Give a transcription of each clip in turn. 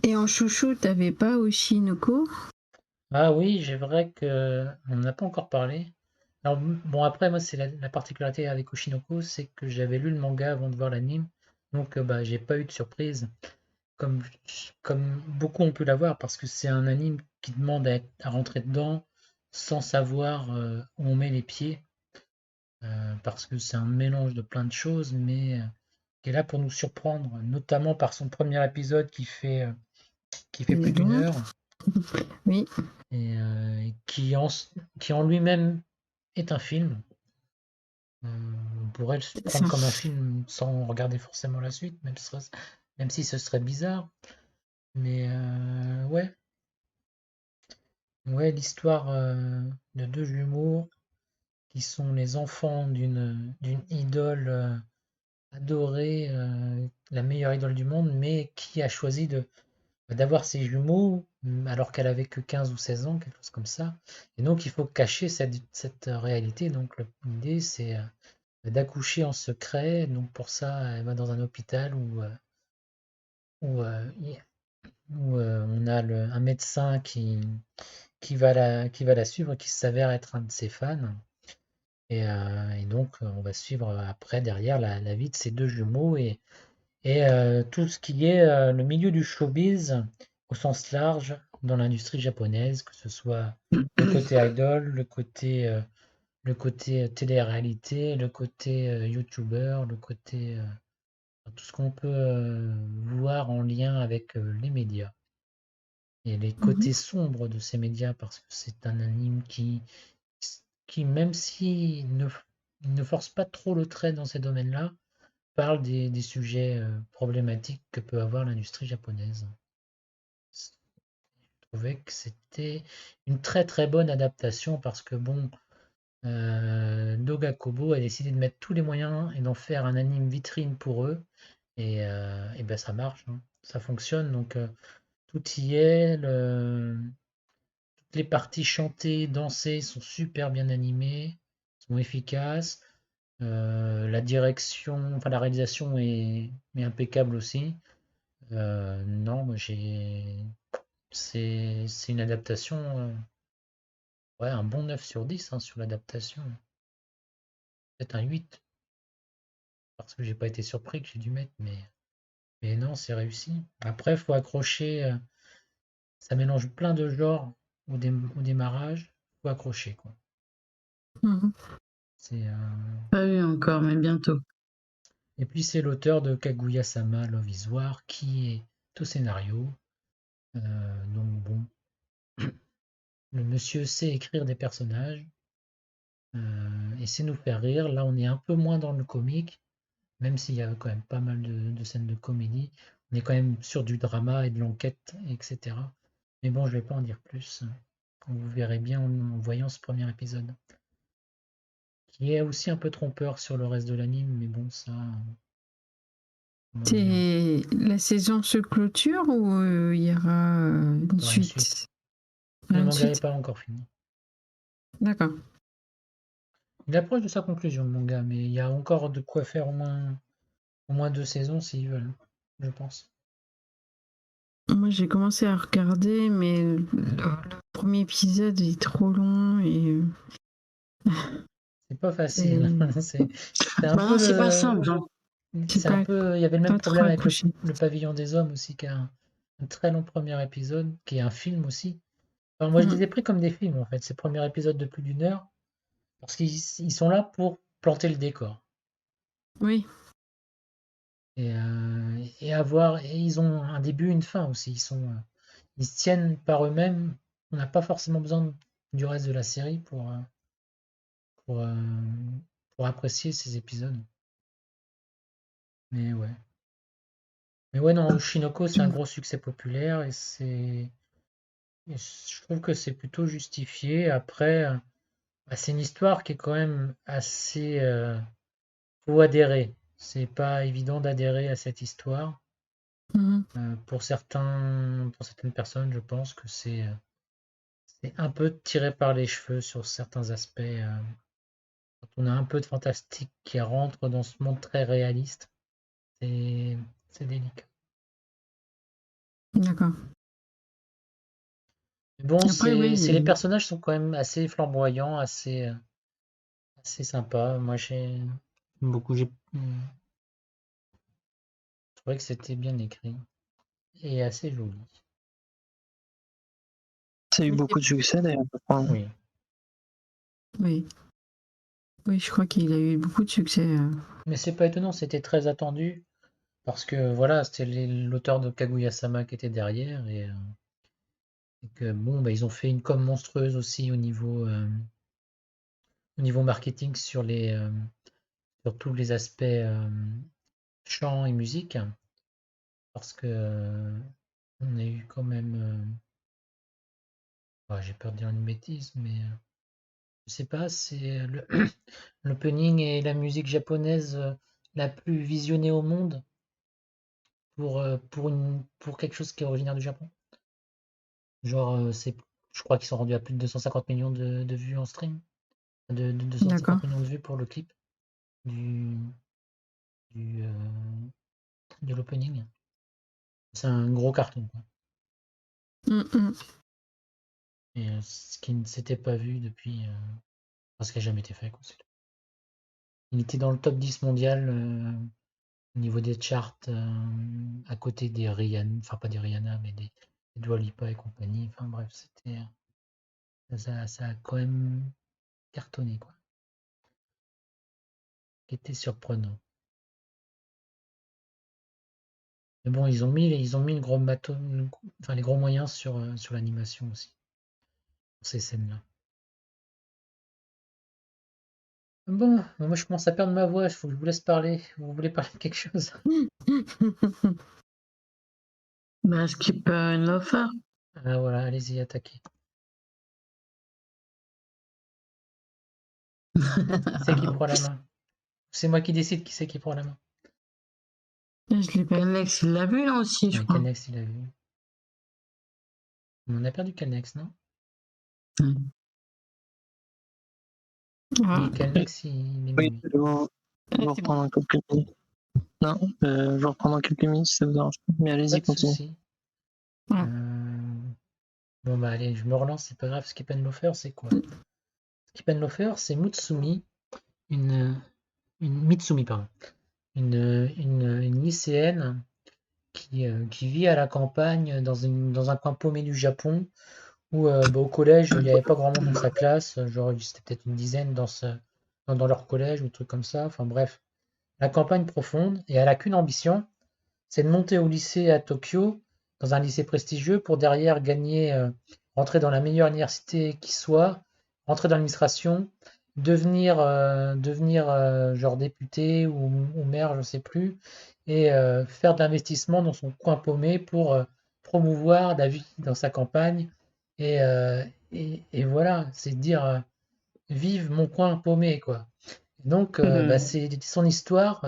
Et en chouchou, t'avais pas Oshinoko? Ah oui, c'est vrai que on n'en a pas encore parlé. Alors bon, après moi c'est la particularité avec Oshinoko, c'est que j'avais lu le manga avant de voir l'anime, donc bah j'ai pas eu de surprise comme comme beaucoup ont pu l'avoir parce que c'est un anime qui demande à rentrer dedans sans savoir où on met les pieds, parce que c'est un mélange de plein de choses, mais qui est là pour nous surprendre, notamment par son premier épisode qui fait plus C'est d'une long. heure Oui. et qui en lui-même est un film. On pourrait le C'est prendre comme un film sans regarder forcément la suite, même si ce serait bizarre. Mais ouais, l'histoire de deux jumeaux qui sont les enfants d'une idole adorée, la meilleure idole du monde, mais qui a choisi d'avoir ses jumeaux alors qu'elle avait que 15 ou 16 ans, quelque chose comme ça. Et donc il faut cacher cette réalité. Donc l'idée c'est d'accoucher en secret. Donc pour ça, elle va dans un hôpital où, euh, il- où on a un médecin qui va la suivre, qui s'avère être un de ses fans. Et donc on va suivre après derrière la vie de ces deux jumeaux et tout ce qui est le milieu du showbiz au sens large dans l'industrie japonaise, que ce soit le côté idol, le côté télé-réalité, le côté YouTuber, le côté tout ce qu'on peut voir en lien avec les médias et les Mhm. côtés sombres de ces médias parce que c'est un anime qui même s'il ne force pas trop le trait dans ces domaines-là, parle des sujets problématiques que peut avoir l'industrie japonaise. Je trouvais que c'était une très très bonne adaptation parce que bon, Doga Kobo a décidé de mettre tous les moyens et d'en faire un anime vitrine pour eux. Et ben ça marche, hein. Ça fonctionne. Donc tout y est. Toutes les parties chantées, dansées sont super bien animées, sont efficaces. La direction, enfin la réalisation est impeccable aussi. Non, moi c'est une adaptation, ouais, un bon 9 sur 10 hein, sur l'adaptation. Peut-être un 8 parce que j'ai pas été surpris que j'ai dû mettre, mais non, c'est réussi. Après, il faut accrocher. Ça mélange plein de genres au démarrage. Faut accrocher, quoi. Mhm. C'est, Pas vu encore, mais bientôt. et puis c'est l'auteur de Kaguya-sama Love is War qui est au scénario. Donc bon, le monsieur sait écrire des personnages et sait nous faire rire. Là, on est un peu moins dans le comique, même s'il y a quand même pas mal de scènes de comédie. On est quand même sur du drama et de l'enquête, etc. Mais bon, je vais pas en dire plus. Vous verrez bien en voyant ce premier épisode, qui est aussi un peu trompeur sur le reste de l'anime, mais bon, ça, on en dira. C'est la saison se clôture ou il y aura une Il y aura une suite. suite? Il y Le aura une manga n'est suite. pas encore fini. D'accord. Il approche de sa conclusion, le manga, mais il y a encore de quoi faire au moins 2 saisons s'ils veulent, je pense. Moi, j'ai commencé à regarder, mais le premier épisode est trop long et C'est pas facile. c'est C'est un bah peu non, c'est pas simple, hein. C'est c'est un pas peu, il y avait le même pas trop problème avec accroché. le pavillon des hommes aussi, qui a un très long premier épisode, qui est un film aussi. Enfin, moi, je les ai Mm. pris comme des films, en fait, ces premiers épisodes de plus d'une heure, parce qu'ils sont là pour planter le décor. Oui. Et ils ont un début, une fin aussi. Ils se tiennent par eux-mêmes. On n'a pas forcément besoin du reste de la série pour, euh, pour apprécier ces épisodes. Mais ouais. Mais ouais, non, Oshinoko, c'est un gros succès populaire et je trouve que c'est plutôt justifié. Après, bah, c'est une histoire qui est quand même assez, faut adhérer. C'est pas évident d'adhérer à cette histoire. Mhm. Pour certaines personnes, je pense que c'est un peu tiré par les cheveux sur certains aspects. Quand on a un peu de fantastique qui rentre dans ce monde très réaliste, c'est c'est délicat. D'accord. Mais bon, Après, oui, les personnages sont quand même assez flamboyants, assez sympas. Moi, j'ai beaucoup, j'ai trouvé que c'était bien écrit et assez joli. Ça a eu mais beaucoup de succès d'ailleurs. Oui. oui. Oui, je crois qu'il a eu beaucoup de succès. Mais c'est pas étonnant, c'était très attendu parce que voilà, c'était l'auteur de Kaguya-sama qui était derrière et que bon, bah, ils ont fait une com monstrueuse aussi au niveau marketing sur tous les aspects chant et musique parce que on a eu quand même, j'ai peur de dire une bêtise, mais je sais pas, c'est l'opening et la musique japonaise la plus visionnée au monde pour quelque chose qui est originaire du Japon. Genre, je crois qu'ils sont rendus à plus de 250 millions de vues en stream, de D'accord. 250 millions de vues pour le clip du, du, de l'opening. C'est un gros carton, quoi. Mm. Et ce qui ne s'était pas vu depuis, parce qu'il n'a jamais été fait, quoi. Il était dans le top 10 mondial au niveau des charts, à côté des Rihanna, enfin pas des Rihanna, mais des Dua Lipa et compagnie. Enfin bref, ça a quand même cartonné, quoi. Qui était surprenant. Mais bon, ils ont mis le gros matos, enfin les gros moyens sur l'animation aussi, pour ces scènes-là. Bon, moi je commence à perdre ma voix, il faut que je vous laisse parler. Vous voulez parler de quelque chose? Bah, Skip and Loafer. Ah voilà, allez-y, attaquez. Qui c'est qui prend la main? C'est moi qui décide qui c'est qui prend la main. Je l'ai pas. Alex, il l'a vu là aussi, je Ouais, crois. Calnex, il a vu. On a perdu Calnex, non? Ah, Oui, Calnex, il est Oui, minuit. je vous c'est bon. reprendre quelques minutes. Non, je vous reprendre quelques minutes si ça vous dérange pas. Mais Pas allez-y, de continuez. souci. Ouais. Bon bah allez, je me relance, c'est pas grave. Skip and Loafer, c'est quoi? Skip and Loafer, c'est Mutsumi, une Mitsumi, pardon. Une lycéenne qui vit à la campagne dans un coin paumé du Japon où bah, au collège il n'y avait pas grand monde dans sa classe, genre c'était peut-être une dizaine dans leur collège ou un truc comme ça, enfin bref, la campagne profonde et elle a qu'une ambition, c'est de monter au lycée à Tokyo, dans un lycée prestigieux pour derrière gagner, rentrer dans la meilleure université qui soit, rentrer dans l'administration, devenir genre député ou maire, je sais plus, et faire de l'investissement dans son coin paumé pour promouvoir la vie dans sa campagne. Et, euh, et voilà, c'est dire vive mon coin paumé, quoi. Donc, bah, c'est son histoire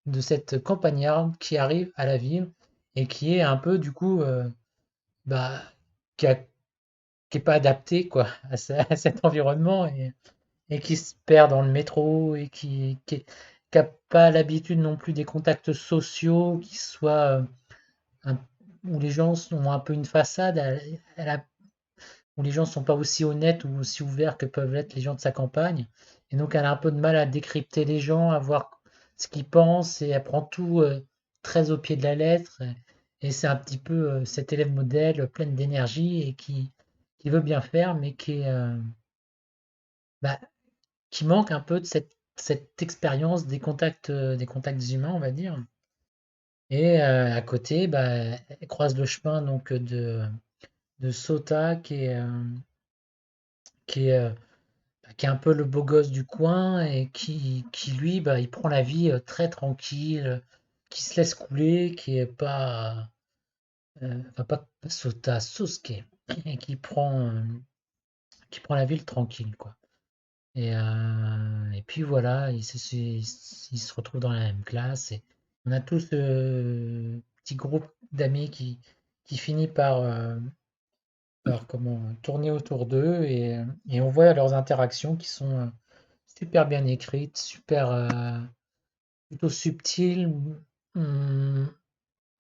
de cette campagnarde qui arrive à la ville et qui est un peu, du coup, bah, qui a- qui est pas adaptée, quoi, à cet environnement et qui se perd dans le métro et qui a pas l'habitude non plus des contacts sociaux qui soient un- où les gens ont un peu une façade, où les gens sont pas aussi honnêtes ou aussi ouverts que peuvent l'être les gens de sa campagne. Et donc elle a un peu de mal à décrypter les gens, à voir ce qu'ils pensent, et elle prend tout très au pied de la lettre. Et c'est un petit peu cet élève modèle pleine d'énergie et qui veut bien faire, mais bah, qui manque un peu de cette expérience des contacts humains, on va dire. Et à côté, bah, elle croise le chemin donc de Sota qui est, euh, qui est un peu le beau gosse du coin et qui lui, bah, il prend la vie très tranquille, qui se laisse couler, qui est pas, enfin pas Sota, Sosuke, et qui prend la ville tranquille, quoi. Et puis voilà, ils se retrouvent dans la même classe et on a tous ce petit groupe d'amis qui finit par comment tourner autour d'eux et on voit leurs interactions qui sont super bien écrites, super plutôt subtiles. On,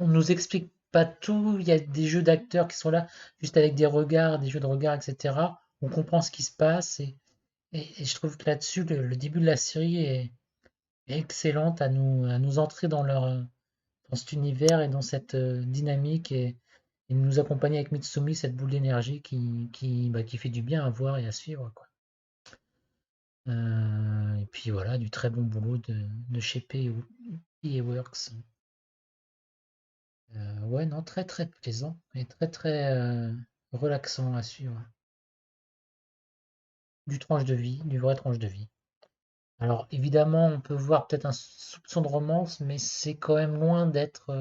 on nous explique pas tout. Il y a des jeux d'acteurs qui sont là, juste avec des regards, des jeux de regard, etc. On comprend ce qui se passe et je trouve que là-dessus, le début de la série est excellente à nous entrer dans cet univers et dans cette dynamique et nous accompagner avec Mitsumi, cette boule d'énergie qui fait du bien à voir et à suivre, quoi. Et puis voilà, du très bon boulot de chez PA Works. Ouais, non, très très plaisant et très très relaxant à suivre. Du vrai tranche de vie. Alors évidemment, on peut voir peut-être un soupçon de romance, mais c'est quand même loin d'être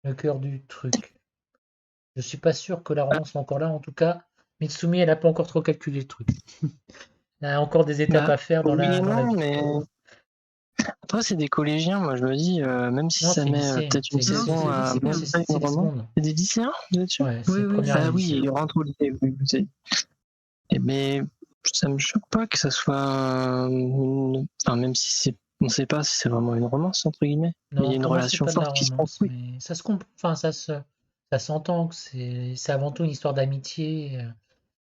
le cœur du truc. Je suis pas sûr que la romance soit encore là. En tout cas, Mitsumi, elle a pas encore trop calculé le truc. Elle a encore des étapes Bah, à faire dans oui et la non, vie. mais après, c'est des collégiens. Moi, je me dis, même si Non, ça c'est met lycée. peut-être une Non, saison c'est à lycéen. montrer C'est une les romance. secondes. C'est des lycéens, vous êtes sûr? Ouais, Oui, c'est oui, première Ah année oui, lycée. ils rentrent au lycée. Oui, vous savez. Mais ça me choque pas que ça soit enfin, même si c'est, on sait pas si c'est vraiment une romance entre guillemets, mais il y Non, a une pour moi, c'est relation pas de la forte qui se romance, construit. mais ça se enfin, ça s'entend que c'est avant tout une histoire d'amitié,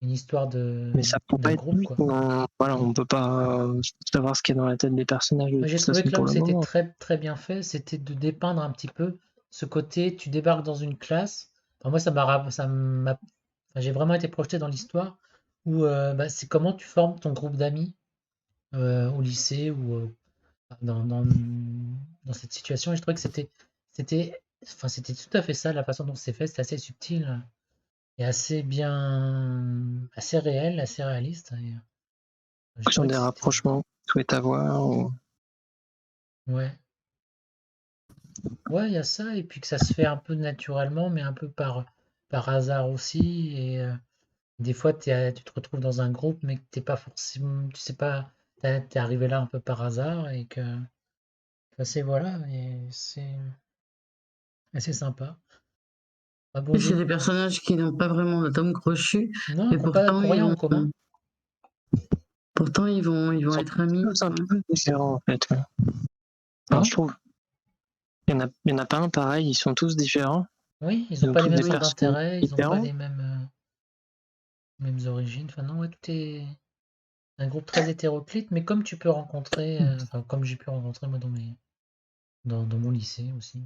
une histoire Mais ça peut pas d'un être groupe, lui. quoi. Voilà, on peut pas savoir ce qu'il y a dans la tête des personnages de Moi, j'ai toute trouvé façon que là pour où le c'était moment. très très bien fait, c'était de dépeindre un petit peu ce côté, tu débarques dans une classe. Enfin, moi, enfin, j'ai vraiment été projeté dans l'histoire où bah, c'est comment tu formes ton groupe d'amis au lycée ou dans, dans, dans cette situation. Et je trouvais que enfin, c'était tout à fait ça, la façon dont c'est fait, c'est assez subtil et assez bien, assez réel, assez réaliste. Et, je Sur trouvais des que c'était, rapprochements que tu souhaites avoir. ouais. Ouais, il y a ça, et puis que ça se fait un peu naturellement, mais un peu par hasard aussi. Et des fois, tu te retrouves dans un groupe, mais que t'es pas forcément, tu sais pas, t'es arrivé là un peu par hasard, et que c'est voilà, et c'est assez sympa. Ah bon, Oui, c'est des personnages qui n'ont pas vraiment d'atome crochu, non, et pourtant qui ont rien en commun. ils vont Ils sont être amis. tous un peu différents en fait. Ouais. Enfin, Pardon? je trouve. Il y en a pas un pareil, ils sont tous différents. Oui, ils Ils ont ont pas les tous mêmes des centres personnalités d'intérêt, ils ont pas différentes. les mêmes origines. Enfin non, ouais, tout est un groupe très hétéroclite, mais comme tu peux rencontrer, enfin comme j'ai pu rencontrer moi dans mon lycée aussi.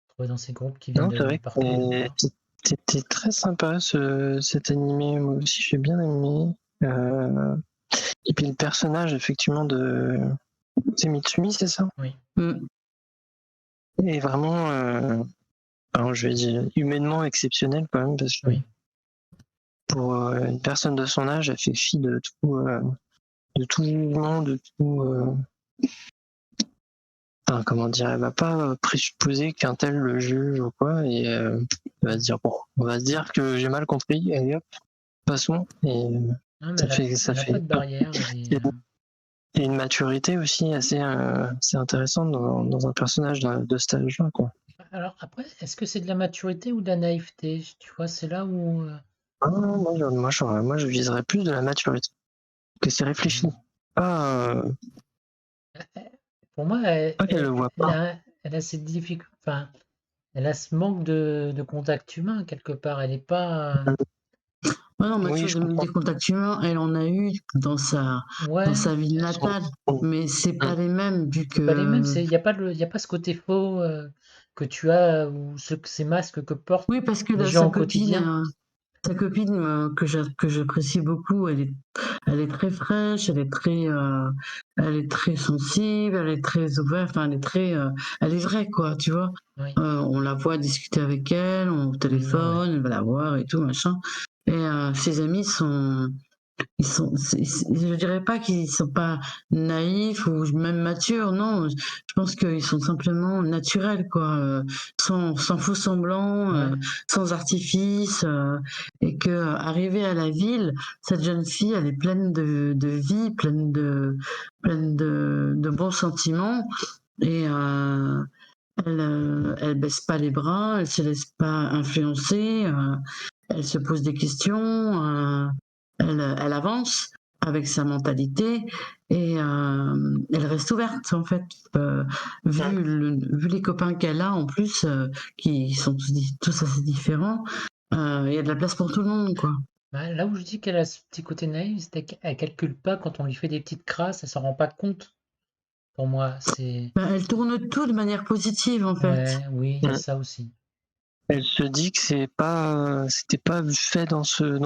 Trouver dans ces groupes qui viennent Non, c'est de vrai partout nulle part. que c'était très sympa cet animé. Moi aussi, j'ai bien aimé. Et puis le personnage, effectivement, c'est Mitsumi, c'est ça? Oui, Mm. est vraiment, alors je vais dire, humainement exceptionnel quand même, parce que oui. pour une personne de son âge, elle fait fi de tout mouvement, de tout. Enfin, comment dire, elle va pas présupposer qu'un tel le juge ou quoi, et elle va se dire, bon, on va se dire que j'ai mal compris, et hop, passons. Et Non, mais ça elle a pas fait. de barrière. Il y a une maturité aussi assez intéressante dans un personnage de cet âge-là, quoi. Alors après, est-ce que c'est de la maturité ou de la naïveté? Tu vois, c'est là où Ah non, moi, je viserais plus de la maturité, que c'est réfléchi. Pas, pour moi, pas qu'elle le voit pas. elle a cette difficulté, enfin, elle a ce manque de contact humain quelque part. Elle est pas. Ouais, non, Oui, Mathieu, je comprends. des contacts humains, elle en a eu dans Ouais, sa ville natale, mais c'est pas les mêmes vu c'est pas les mêmes. que. Il y a pas ce côté faux que tu as ou ces masques que portent Oui, parce que les gens sa au copine, quotidien. que j'apprécie beaucoup, elle est très fraîche, elle est très sensible, elle est très ouverte, enfin, elle est vraie, quoi, tu vois. Oui, On la voit discuter avec elle, on absolument, ouais. téléphone, elle va la voir et tout, machin. Et ses amis je dirais pas qu'ils sont pas naïfs ou même matures, non. Je pense qu'ils sont simplement naturels, quoi, sans faux semblant, Ouais, sans artifice, et que arrivée à la ville, cette jeune fille, elle est pleine de vie, pleine de bons sentiments, et elle baisse pas les bras, elle se laisse pas influencer, elle se pose des questions, elle avance. avec sa mentalité et elle reste ouverte en fait. Vu les copains qu'elle a en plus, qui sont tous assez différents, il y a de la place pour tout le monde, quoi. Bah, là où je dis qu'elle a ce petit côté naïf, c'est qu'elle calcule pas quand on lui fait des petites crasses, elle s'en rend pas compte. Pour moi, c'est... Bah, elle tourne tout de manière positive en fait. Ouais, oui, il y a ça aussi. Elle se dit que c'était pas fait dans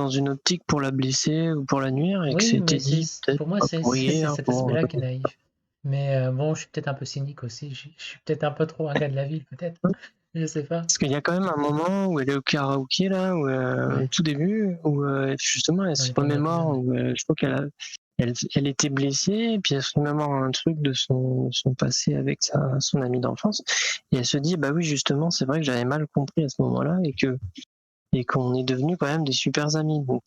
une optique pour la blesser ou pour la nuire, et que Oui, c'était mais dit peut-être pour moi, pas c'est pour rire, cet pour... aspect-là qui est naïf. Mais bon, je suis peut-être un peu cynique aussi. Je suis peut-être un peu trop un gars de la ville, peut-être. Je sais pas. Parce qu'il y a quand même un moment où elle est au karaoké, là, où, Ouais, au tout début, où justement elle dans se les premiers remémore, épisodes. où je crois elle était blessée, et puis elle se remémore un truc de son passé avec son amie d'enfance, et elle se dit, bah oui, justement, c'est vrai que j'avais mal compris à ce moment-là, et qu'on est devenus quand même des super amis. Donc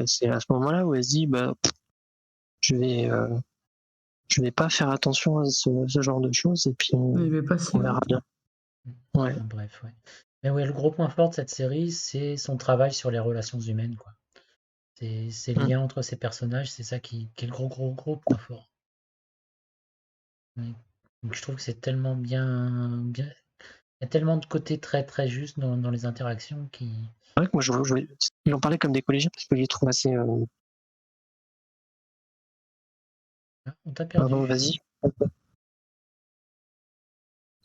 c'est à ce moment-là où elle se dit, bah je vais, euh, je vais pas faire attention à ce genre de choses, et puis Mais je vais passer. on verra bien. Ouais. Enfin, bref, ouais. Mais ouais, le gros point fort de cette série, c'est son travail sur les relations humaines, quoi. C'est ces liens entre ces personnages, c'est ça qui est le gros point fort. Ouais. Donc je trouve que c'est tellement bien. Il y a tellement de côtés très justes dans les interactions qui. C'est vrai que moi, j'en parlais comme des collégiens parce que je les trouve assez. Ah, on t'a Pardon, perdu. vas-y.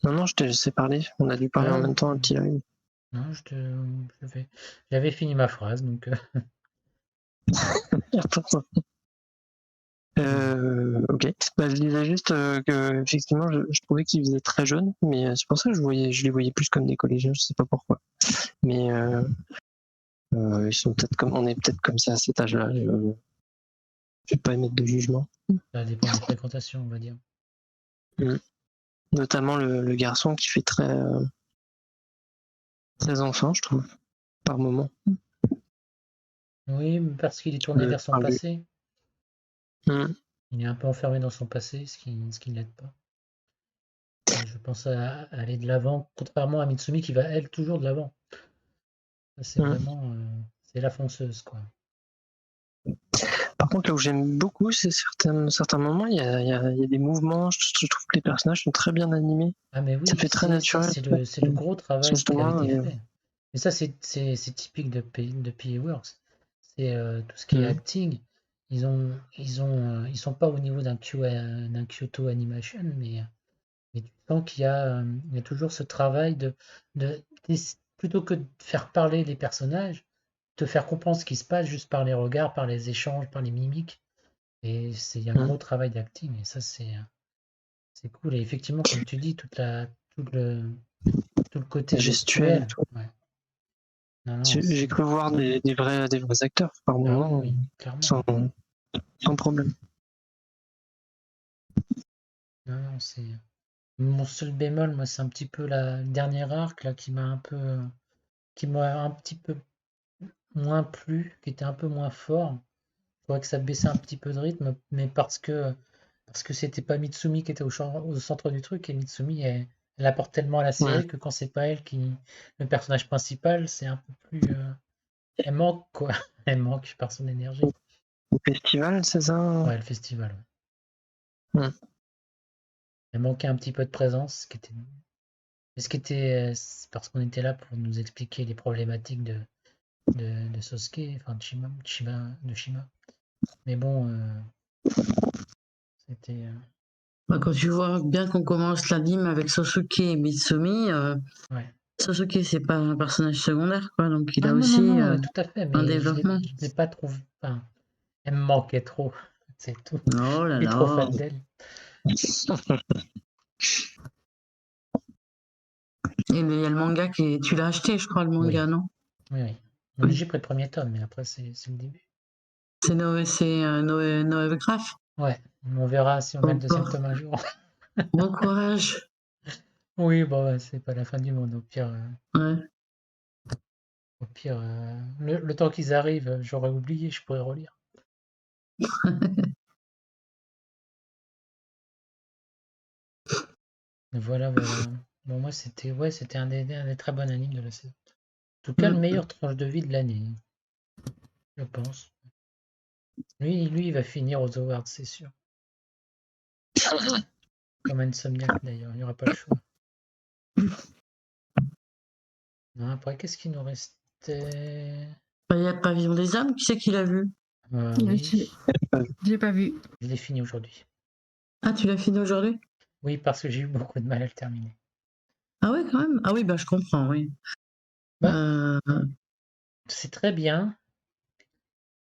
Non, je te laissais parler. On a dû parler en Ah, même temps un petit live. non, j'avais fini ma phrase, donc. Ok. Bah, je disais juste que effectivement, je trouvais qu'ils faisaient très jeunes, mais c'est pour ça que je les voyais plus comme des collégiens. Je sais pas pourquoi. Mais ils sont peut-être comme, on est peut-être comme ça à cet âge-là. Je vais pas émettre de jugement. Ça dépend des fréquentations, on va dire. Notamment le garçon qui fait très enfant, je trouve, par moment. Oui, parce qu'il est tourné vers son Par lui. passé. Mm. Il est un peu enfermé dans son passé, ce qui ne l'aide pas. Et je pense à aller de l'avant, contrairement à Mitsumi qui va, elle, toujours de l'avant. C'est Mm. vraiment. C'est la fonceuse, quoi. Par contre, là où j'aime beaucoup, c'est certains moments, il y a des mouvements. Je trouve que les personnages sont très bien animés. Ah, mais Ça oui, fait très naturel. c'est le gros travail qui a Justement, été fait. Et ça, c'est typique de PA Works. C'est tout ce qui est mm. acting. Ils sont pas au niveau d'un Kyoto Animation, mais tu sens il y a toujours ce travail plutôt que de faire parler les personnages, te faire comprendre ce qui se passe juste par les regards, par les échanges, par les mimiques. Et il y a un Mm. gros travail d'acting. Et ça, c'est cool. Et effectivement, comme tu dis, tout le, tout le côté Gestuel et gestuel. tout. Ouais. Non, J'ai cru voir des vrais acteurs par ah oui, moment, oui, clairement. sans problème. Non, c'est. Mon seul bémol, moi, c'est un petit peu la dernière arc là qui m'a un petit peu moins plu, qui était un peu moins fort. Je trouvais que ça baissait un petit peu de rythme, mais parce que c'était pas Mitsumi qui était au centre du truc, et Mitsumi, elle apporte tellement à la Ouais. série que quand c'est pas elle le personnage principal, c'est un peu plus. Elle manque, quoi. Elle manque par son énergie. Au festival, c'est ça? Ouais, le festival. Mm. Elle manquait un petit peu de présence, c'est parce qu'on était là pour nous expliquer les problématiques de Sosuke, enfin de Shima. Mais bon, c'était. Bah, quand tu vois bien qu'on commence l'anime avec Sosuke et Mitsumi, Ouais. Sosuke c'est pas un personnage secondaire, quoi, donc il Ah a non, non, aussi non, tout à fait, un mais développement. je l'ai pas trouvé. Enfin, elle me manquait trop, c'est tout. Oh là Je suis trop là. fan d'elle. Et il y a le manga tu l'as acheté, je crois, le Oui, manga, non? oui, oui. Moi, Oui. j'ai pris le premier tome, mais après, c'est le début. Noé Graph. Ouais, on verra si on met le deuxième tome un jour. Bon courage. Oui, bon, ouais, c'est pas la fin du monde. Ouais. Au pire, le temps qu'ils arrivent, j'aurais oublié, je pourrais relire. Mais voilà, voilà. Bon, moi, c'était un des très bons animes de la saison. En tout cas, le Mm. meilleur tranche de vie de l'année, je pense. Lui, il va finir aux awards, c'est sûr. Comme Insomniac d'ailleurs, il n'y aura pas le choix. Non, après, qu'est-ce qui nous restait? Bah, il y a Pavillon des âmes, qui c'est qui l'a vu? J'ai Oui, pas vu. je l'ai fini aujourd'hui. Ah, tu l'as fini aujourd'hui? Oui, parce que j'ai eu beaucoup de mal à le terminer. Ah ouais, quand même. Ah oui, bah je comprends, oui. Bah. Euh, C'est très bien,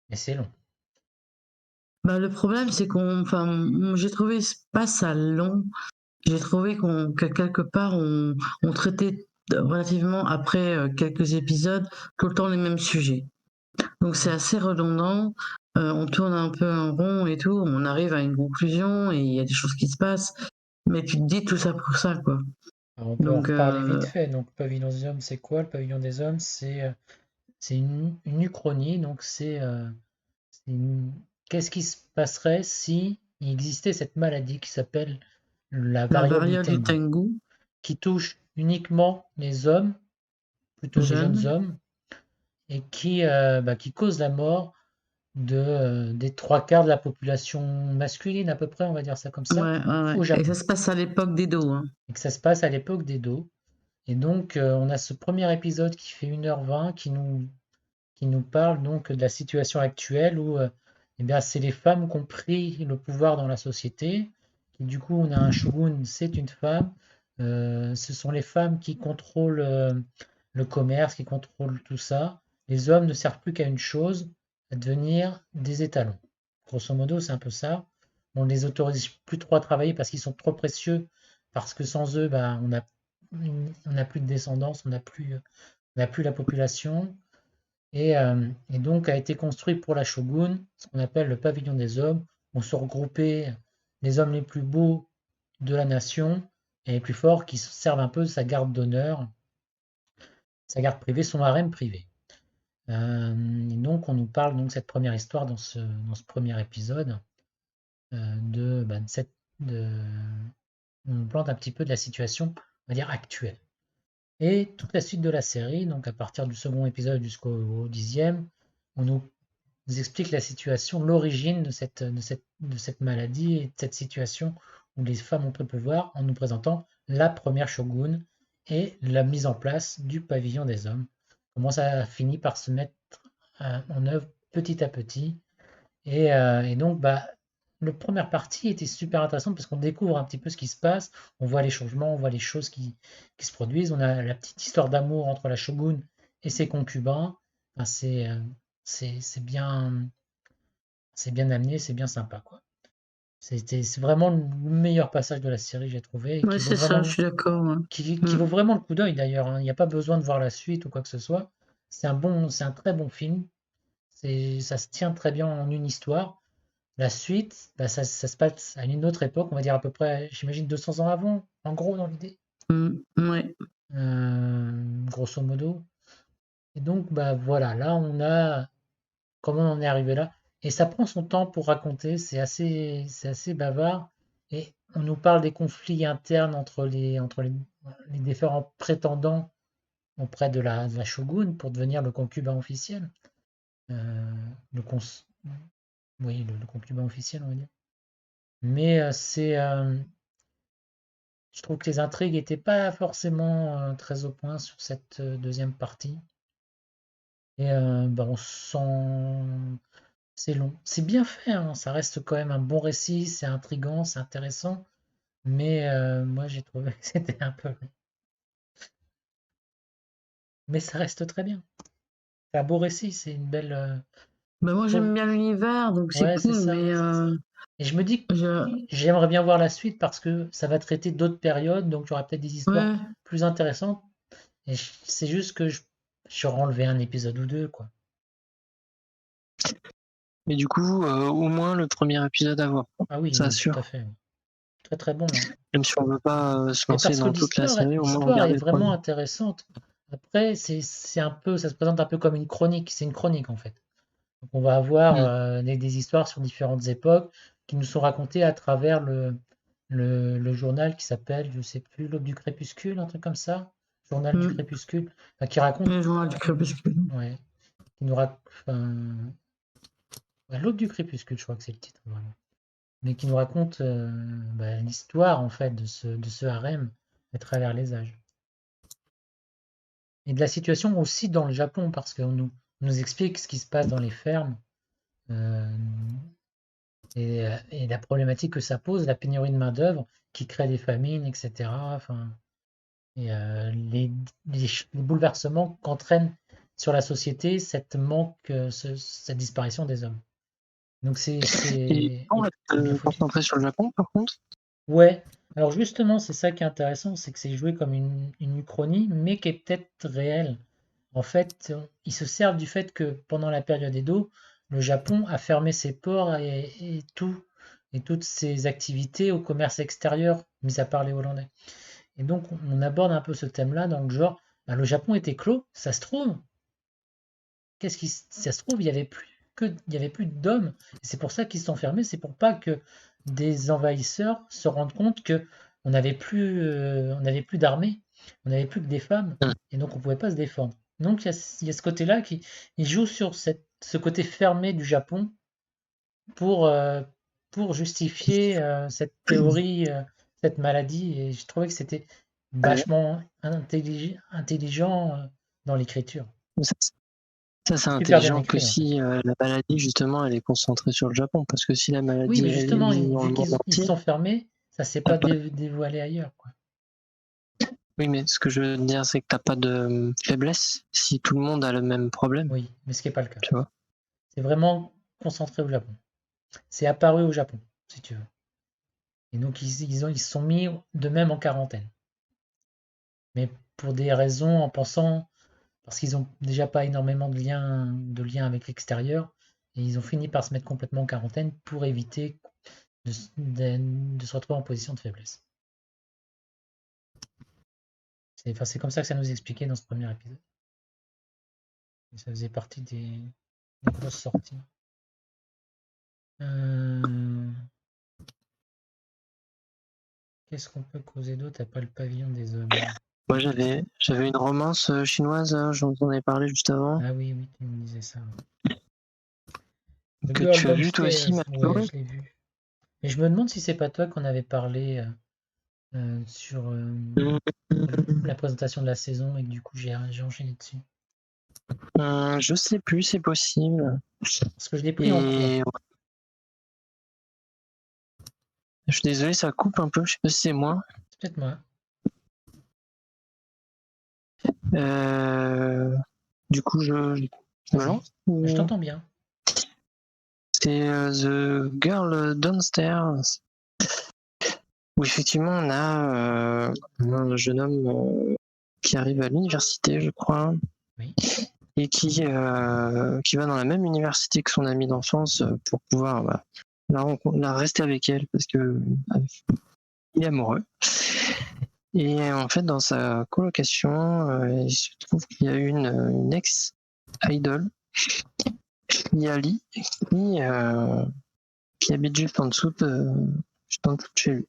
mais c'est long. Bah, le problème, c'est j'ai trouvé pas ça long. J'ai trouvé que quelque part, on traitait relativement après quelques épisodes tout le temps les mêmes sujets. Donc c'est assez redondant. On tourne un peu en rond et tout. On arrive à une conclusion et il y a des choses qui se passent. Mais tu te dis tout ça pour ça, quoi. Alors, on peut en Donc, reparler vite fait. Donc, Pavillon des hommes, c'est quoi? Le Pavillon des hommes, c'est une uchronie. Donc, qu'est-ce qui se passerait si il existait cette maladie qui s'appelle la la variole du variole du Tengu, Tengu, qui touche uniquement les hommes, plutôt les jeunes jeune. hommes, et qui cause la mort des trois quarts de la population masculine, à peu près, on va dire ça comme ça, Ouais, ouais, ouais. au Et Japon. ça se passe à l'époque d'Edo, hein. Et que ça se passe à l'époque d'Edo. Et donc, on a ce premier épisode qui fait 1h20 qui nous parle donc de la situation actuelle où eh bien, c'est les femmes qui ont pris le pouvoir dans la société. Et du coup, on a un shogun, c'est une femme. Ce sont les femmes qui contrôlent le commerce, qui contrôlent tout ça. Les hommes ne servent plus qu'à une chose, à devenir des étalons. Grosso modo, c'est un peu ça. On ne les autorise plus trop à travailler parce qu'ils sont trop précieux, parce que sans eux, bah, on n'a plus de descendance, on n'a plus la population. Et donc a été construit pour la shogun, ce qu'on appelle le pavillon des hommes, où sont regroupés les hommes les plus beaux de la nation et les plus forts qui servent un peu de sa garde d'honneur, sa garde privée, son harem privé. Et donc on nous parle donc cette première histoire dans ce premier épisode on nous plante un petit peu de la situation, on va dire actuelle. Et toute la suite de la série, donc à partir du second épisode jusqu'au 10e, on nous explique la situation, l'origine de cette maladie et de cette situation où les femmes ont pris le pouvoir en nous présentant la première shogun et la mise en place du pavillon des hommes. Comment ça a fini par se mettre en œuvre petit à petit. Et donc, la première partie était super intéressante parce qu'on découvre un petit peu ce qui se passe, on voit les changements, on voit les choses qui se produisent, on a la petite histoire d'amour entre la shogun et ses concubins. Enfin, c'est bien amené, c'est bien sympa, quoi. C'est vraiment le meilleur passage de la série, j'ai trouvé, et Ouais, c'est ça, je suis d'accord. Ouais. qui vaut vraiment le coup d'œil d'ailleurs, hein. Il n'y a pas besoin de voir la suite ou quoi que ce soit. C'est un très bon film. Ça se tient très bien en une histoire. La suite, ça se passe à une autre époque, on va dire à peu près, j'imagine 200 ans avant, en gros, dans l'idée, Ouais. grosso modo. Et donc, voilà, là, on a comment on en est arrivé là. Et ça prend son temps pour raconter, c'est assez bavard. Et on nous parle des conflits internes entre les différents prétendants auprès de la shogun pour devenir le concubin officiel. Euh, le cons- oui, le concubin officiel, on va dire. Mais je trouve que les intrigues n'étaient pas forcément très au point sur cette deuxième partie. Et on sent. C'est long. C'est bien fait, hein, ça reste quand même un bon récit, c'est intriguant, c'est intéressant. Mais moi, j'ai trouvé que c'était un peu long. Mais ça reste très bien. C'est un beau récit, c'est une belle. Bah, moi, Je j'aime trouve. bien l'univers, donc c'est Ouais, c'est cool, ça. mais Et je me dis que je... j'aimerais bien voir la suite parce que ça va traiter d'autres périodes, donc il y aura peut-être des histoires ouais. plus intéressantes. Et c'est juste que je enlevé un épisode ou deux, quoi. Mais du coup, au moins le premier épisode à voir. Ah oui, Ça oui, tout à assure. fait. Très très bon, hein. Même si on veut pas se Mais lancer parce que dans toute la série, au moins l'histoire est regarder le vraiment premier. intéressante. Après, ça se présente un peu comme une chronique. C'est une chronique en fait. Donc on va avoir Mm. des histoires sur différentes époques qui nous sont racontées à travers le journal qui s'appelle, je sais plus, l'Aube du crépuscule, un truc comme ça. Journal du Mm. crépuscule. Enfin, qui raconte, Le journal du crépuscule. ouais, qui nous raconte, À l'aube du crépuscule, je crois que c'est le titre, vraiment. Mais qui nous raconte l'histoire, en fait, de ce harem à travers les âges. Et de la situation aussi dans le Japon, parce qu'on nous explique ce qui se passe dans les fermes euh, et la problématique que ça pose, la pénurie de main-d'œuvre qui crée des famines, etc. Enfin, et les bouleversements qu'entraîne sur la société cette cette disparition des hommes. Donc Et on va bien te foutu. concentrer sur le Japon, par contre. Ouais. Alors justement, c'est ça qui est intéressant, c'est que c'est joué comme une uchronie, mais qui est peut-être réelle. En fait, ils se servent du fait que pendant la période Edo, le Japon a fermé ses ports et toutes ses activités au commerce extérieur, mis à part les Hollandais. Et donc, on aborde un peu ce thème-là dans le genre, le Japon était clos, ça se trouve. Ça se trouve, il y avait plus d'hommes. Et c'est pour ça qu'ils sont fermés, c'est pour pas que des envahisseurs se rendent compte que on n'avait plus d'armée, on n'avait plus que des femmes, et donc on pouvait pas se défendre. Donc il y a ce côté-là qui il joue sur ce côté fermé du Japon pour, euh, pour justifier cette théorie, cette maladie, et je trouvais que c'était vachement intelligent dans l'écriture. Ça, c'est Super bien intelligent que écrit en fait. si la maladie, justement, elle est concentrée sur le Japon. Parce que si la Oui, maladie, mais elle est justement, mise dans le vu monde qu'ils entier, sont fermés, ça s'est t'as pas pas... dévoilé ailleurs, quoi. Oui, mais ce que je veux dire, c'est que t'as pas de faiblesse si tout le monde a le même problème, Oui, mais ce qui n'est pas le cas. tu vois. C'est vraiment concentré au Japon. C'est apparu au Japon, si tu veux. Et donc ils se sont mis de même en quarantaine. Mais pour des raisons en pensant, parce qu'ils ont déjà pas énormément de liens avec l'extérieur, et ils ont fini par se mettre complètement en quarantaine pour éviter de se retrouver en position de faiblesse. C'est comme ça que ça nous expliquait dans ce premier épisode. Et ça faisait partie des grosses sorties. Qu'est-ce qu'on peut causer d'autre après le pavillon des hommes? Moi, j'avais une romance chinoise, hein, j'en ai parlé juste avant, Ah oui, oui, tu me disais ça. The que Girl tu as vu toi aussi, Downstairs, ouais, Mathieu. je l'ai vu. Mais je me demande si c'est pas toi qu'on avait parlé sur la présentation de la saison et que du coup j'ai enchaîné dessus. Je sais plus, c'est possible. Parce que je l'ai pris en cours. Et je suis désolé, ça coupe un peu, je sais pas si c'est moi. C'est peut-être moi. Du coup, je me lance. Je t'entends bien. C'est The Girl Downstairs, où effectivement on a un jeune homme qui arrive à l'université, je crois, Oui. et qui va dans la même université que son amie d'enfance pour pouvoir la rester avec elle parce que il est amoureux. Et en fait, dans sa colocation, il se trouve qu'il y a une ex-idol, Yali, qui habite juste en dessous de chez lui.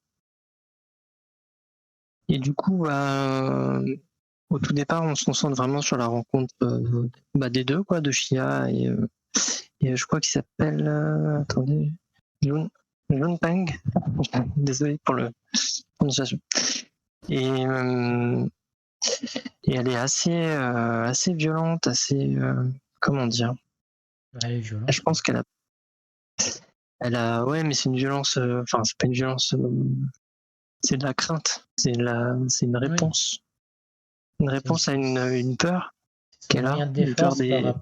Et du coup, au tout départ, on se concentre vraiment sur la rencontre des deux, quoi, de Shia et je crois qu'il s'appelle, attendez, Jun Pang. Désolé pour le prononciation. Et elle est assez violente, comment dire. Elle est violente. Je pense qu'elle a, ouais, mais c'est une violence, enfin, c'est pas une violence, c'est de la crainte, c'est une réponse. Oui. Une réponse à une peur qu'elle a, moyen de une peur défense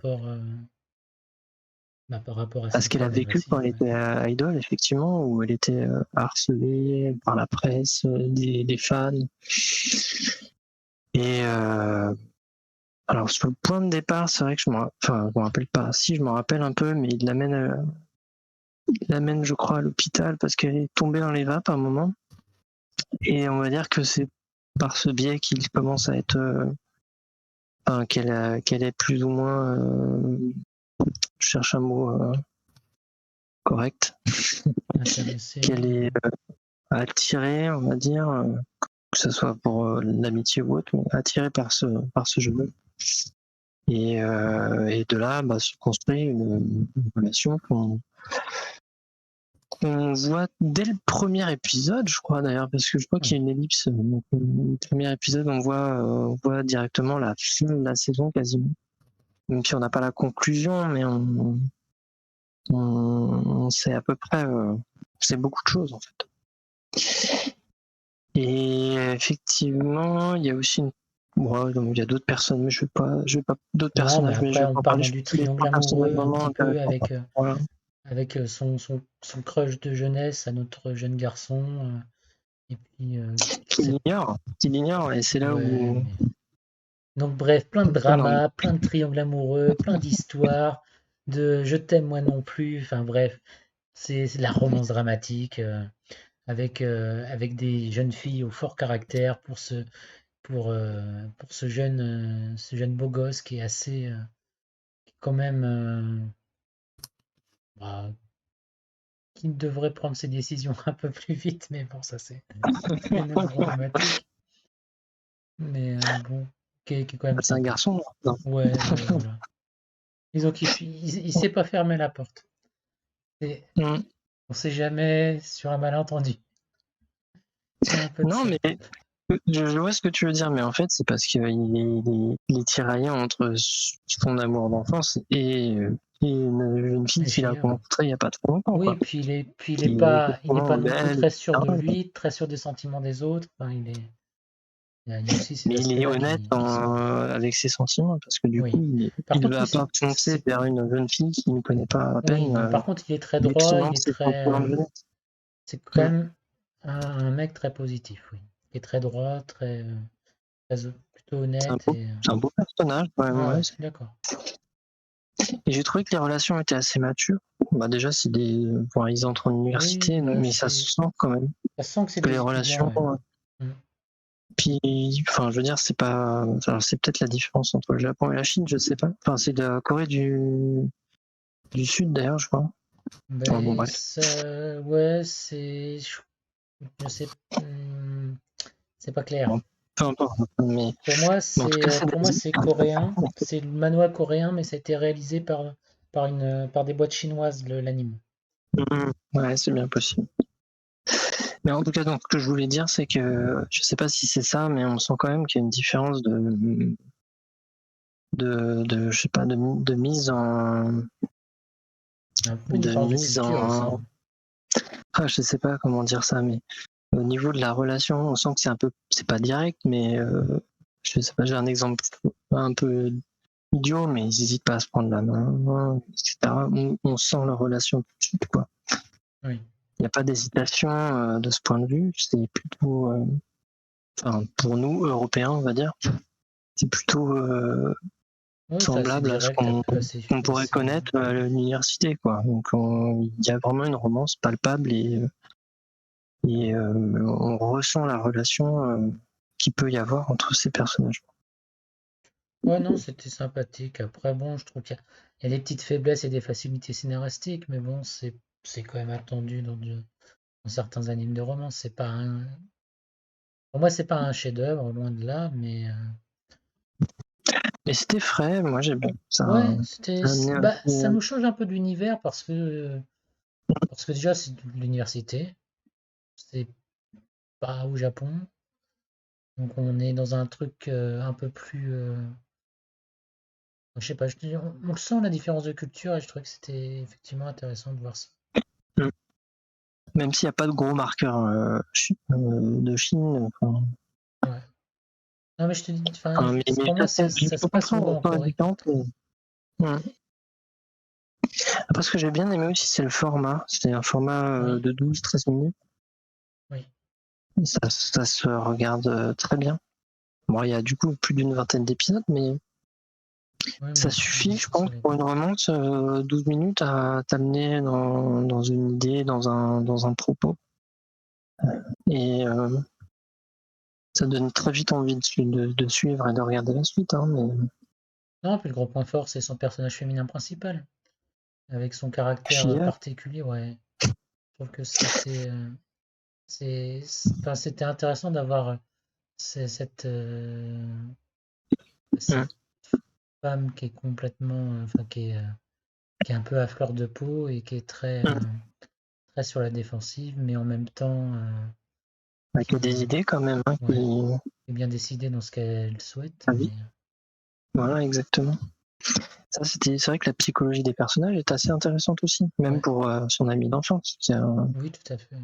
par rapport à parce cette qu'elle a peur vécu quand elle dépressive. était idol, effectivement, où elle était harcelée par la presse, des fans. Et alors sur le point de départ, c'est vrai que je me rappelle pas. Si, je m'en rappelle un peu, mais il l'amène, je crois, à l'hôpital parce qu'elle est tombée dans les vapes à un moment. Et on va dire que c'est par ce biais qu'il commence à être, qu'elle est plus ou moins, je cherche un mot correct, qu'elle est attirée, on va dire, que ce soit pour l'amitié ou autre, mais attirée par ce jeune homme. Et de là, se construit une relation qu'on voit dès le premier épisode, je crois d'ailleurs, parce que je crois qu'il y a une ellipse. Donc, le premier épisode, on voit directement la fin de la saison quasiment. Même si on n'a pas la conclusion, mais on sait à peu près, c'est beaucoup de choses en fait. Et effectivement, il y a aussi il y a d'autres personnes, mais je vais pas d'autres Non, mais personnages, mais je après, vais on pas part parler. dans Je du pense que les triangle trois personnages amoureux un vraiment petit peu intéressants. Voilà. avec son crush de jeunesse à notre jeune garçon. Et puis, Qu'il ignore, et c'est là ouais, où. donc bref, plein de Alors, dramas, plein de triangles amoureux, plein d'histoires, de je t'aime moi non plus, enfin bref, c'est de la romance dramatique avec des jeunes filles au fort caractère pour ce jeune beau gosse qui est assez quand même bah, qui devrait prendre ses décisions un peu plus vite, mais bon, ça c'est une autre problématique. Mais bon, qui est quand même c'est un sympa. garçon. Non. Ouais, voilà. Disons il sait pas fermer la porte. Et Mm. on sait jamais sur un malentendu. Il y a un peu de Non, ça. mais je vois ce que tu veux dire, mais en fait, c'est parce qu'il est tiraillé entre son amour d'enfance et une jeune fille Les qu'il a filles, ouais. rencontrée il n'y a pas trop longtemps, Oui, quoi. puis Qui est il est pas effectivement non plus belle, très sûr de etc. lui, très sûr des sentiments des autres. Enfin, il y a aussi cet Mais il est aspect-là honnête qui sont. avec ses sentiments, parce que du coup, Oui. Par il ne contre, va oui, pas foncer vers une jeune fille qu'il ne connaît pas à oui, peine, non, par contre, il est très droit, exprimant il est ses très, sentiments de jeunesse. c'est quand même un mec très positif, oui. Il est très droit, plutôt honnête et. C'est un beau personnage, quand même, Ah ouais. ouais, je suis d'accord. Et j'ai trouvé que les relations étaient assez matures. Déjà, ils entrent en Oui, université, bah mais ça se sent quand même ça sent que c'est que les des étudiants, relations. ouais. Mm. Puis, enfin, je veux dire, c'est pas. Alors, c'est peut-être la différence entre le Japon et la Chine, je sais pas. Enfin, c'est de la Corée du Sud, d'ailleurs, je crois. Enfin, bon, Ben, bref. ouais, je sais, c'est pas clair. Bon, peu importe. Mais en tout cas, c'est Pour moi, des. c'est coréen. C'est le manhwa coréen, mais ça a été réalisé par des boîtes chinoises, l'anime. Ouais, c'est bien possible. Mais en tout cas, donc, ce que je voulais dire, c'est que je sais pas si c'est ça, mais on sent quand même qu'il y a une différence je sais pas, de mise en. Un peu une De différence de mise culture aussi. en. Ah, je sais pas comment dire ça, mais au niveau de la relation, on sent que c'est pas direct, mais je sais pas, j'ai un exemple un peu idiot, mais ils n'hésitent pas à se prendre la main, etc. On sent leur relation tout de suite, quoi. Oui. Il n'y a pas d'hésitation de ce point de vue, c'est plutôt, enfin, pour nous, Européens, on va dire, c'est plutôt Oui, c'est assez semblable à ce direct, qu'on pourrait connaître à l'université, quoi. Donc, il y a vraiment une romance palpable et on ressent la relation qu'il peut y avoir entre ces personnages. Ouais, non, c'était sympathique. Après, bon, je trouve qu'il y a des petites faiblesses et des facilités scénaristiques, mais bon, c'est quand même attendu dans certains animes de romance. Pour moi, c'est pas un chef-d'œuvre, loin de là, mais Mais c'était frais, moi j'ai bien. ouais, Ça a amené un ça peu. nous change un peu de l'univers parce que déjà, c'est de l'université, c'est pas au Japon, donc on est dans un truc un peu plus, je sais pas, on le sent la différence de culture et je trouvais que c'était effectivement intéressant de voir ça. Même s'il n'y a pas de gros marqueurs de Chine. Enfin, Ouais. Non, mais je te dis, enfin, mais pour moi, ça se au passe contraire, souvent on en sent la Corée. différence. Après, ce que j'ai bien aimé aussi, c'est le format. C'est un format Oui, de 12-13 minutes. oui, Ça se regarde très bien. Bon, il y a du coup plus d'une vingtaine d'épisodes, mais oui, ça mais suffit, je ça pense, va pour vite. une romance, 12 minutes à t'amener dans une idée, dans un propos. Et ça donne très vite envie de suivre et de regarder la suite. Mais... Non, puis le gros point fort, c'est son personnage féminin principal, avec son caractère Chia, particulier, ouais. Je trouve que enfin, c'était intéressant d'avoir cette, hum, femme qui est complètement, qui est un peu à fleur de peau et qui est très sur la défensive, mais en même temps Avec qui des idées quand même, hein, ouais, est bien décidée dans ce qu'elle souhaite. Ah oui. Mais Voilà, exactement. Ça, c'est vrai que la psychologie des personnages est assez intéressante aussi, même Ouais. pour son ami d'enfance. oui, tout à fait.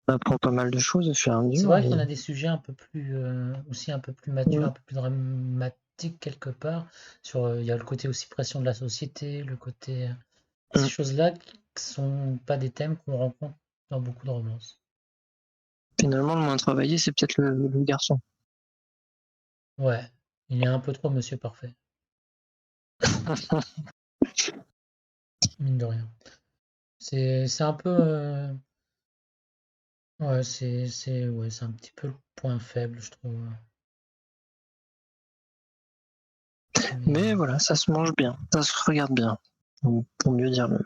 On apprend pas mal de choses au fur et à C'est mesure. vrai qu'on a des sujets un peu plus aussi un peu plus matures, Ouais. un peu plus dramatiques quelque part. Il y a le côté aussi pression de la société, le côté ces choses-là qui sont pas des thèmes qu'on rencontre dans beaucoup de romances. Finalement, le moins travaillé, c'est peut-être le garçon. Ouais, il est un peu trop Monsieur Parfait, mine de rien. C'est un peu ouais, c'est un petit peu le point faible, je trouve. Mais voilà, ça se mange bien, ça se regarde bien, pour mieux dire le.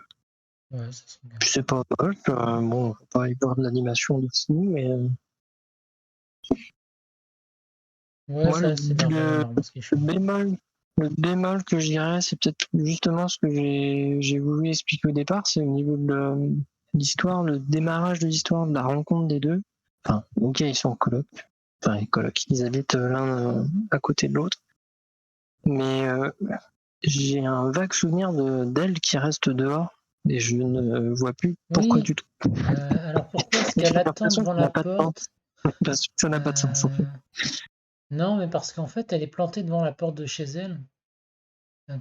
Ouais, ça se regarde. C'est pas moche, bon, on va pas y voir de l'animation de fou, mais Ouais, moi, ça c'est largement ce qui est chouette. le bémol que je dirais, c'est peut-être justement ce que j'ai voulu expliquer au départ, c'est au niveau de l'histoire, le démarrage de l'histoire, de la rencontre des deux. Enfin, ok, ils sont en coloc, enfin, ils habitent l'un à côté de l'autre, mais j'ai un vague souvenir d'elle qui reste dehors et je ne vois plus pourquoi Oui, du tout. alors pourquoi est-ce J'ai qu'elle attend l'impression devant que ça la n'a pas de sens. porte? Parce que ça n'a pas de sens. En fait. Non, mais parce qu'en fait, elle est plantée devant la porte de chez elle,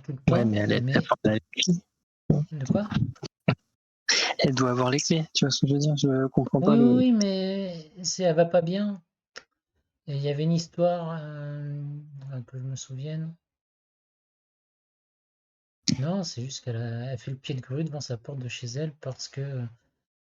tout le Ouais, temps. mais elle De quoi? elle doit avoir les clés, tu vois ce que je veux dire? Je comprends pas Oui, oui, le. oui, mais elle va pas bien. Et il y avait une histoire que je me souvienne. Non, c'est juste elle fait le pied de grue devant sa porte de chez elle parce que,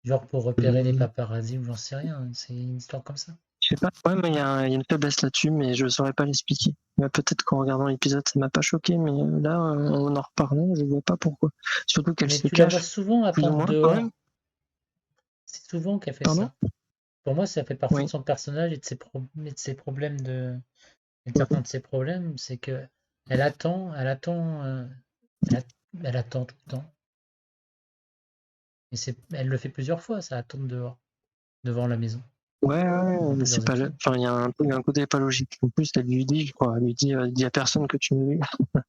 genre pour repérer les paparazzis ou j'en sais rien. C'est une histoire comme ça. Je sais pas. Ouais, mais il y a une faiblesse là-dessus, mais je saurais pas l'expliquer. Mais peut-être qu'en regardant l'épisode, ça m'a pas choqué, mais là, en reparlant, je vois pas pourquoi. Surtout qu'elle Mais se tu la vois cache souvent plus ou attendre moins quand dehors. même. C'est souvent qu'elle fait Pardon? ça. Pour moi, ça fait partie Oui. de son personnage et de ses problèmes et de certains de ses problèmes, c'est que elle, elle attend tout le temps. Et elle le fait plusieurs fois, ça, attendre dehors, devant la maison, Ouais, dans mais c'est plusieurs pas. épisodes. Enfin, il y a un côté pas logique. En plus, elle lui dit, je crois, elle lui dit, dis à personne que tu me vu,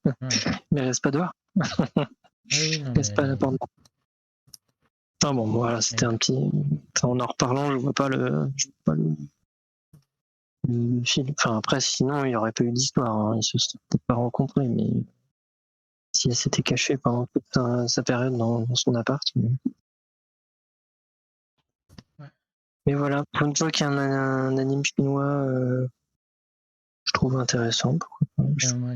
Ouais. mais reste pas dehors. Oui, oui, non, mais Reste pas à la porte. Enfin bon, voilà, c'était un petit. Enfin, en reparlant, je vois pas le film. Enfin, après, sinon, il n'y aurait pas eu d'histoire. Hein. Ils se seraient peut-être pas rencontrés, mais si elle s'était cachée pendant toute sa période dans son appart. Ouais. Mais voilà, pour une fois qu'il y a un anime chinois, je trouve intéressant. Moi,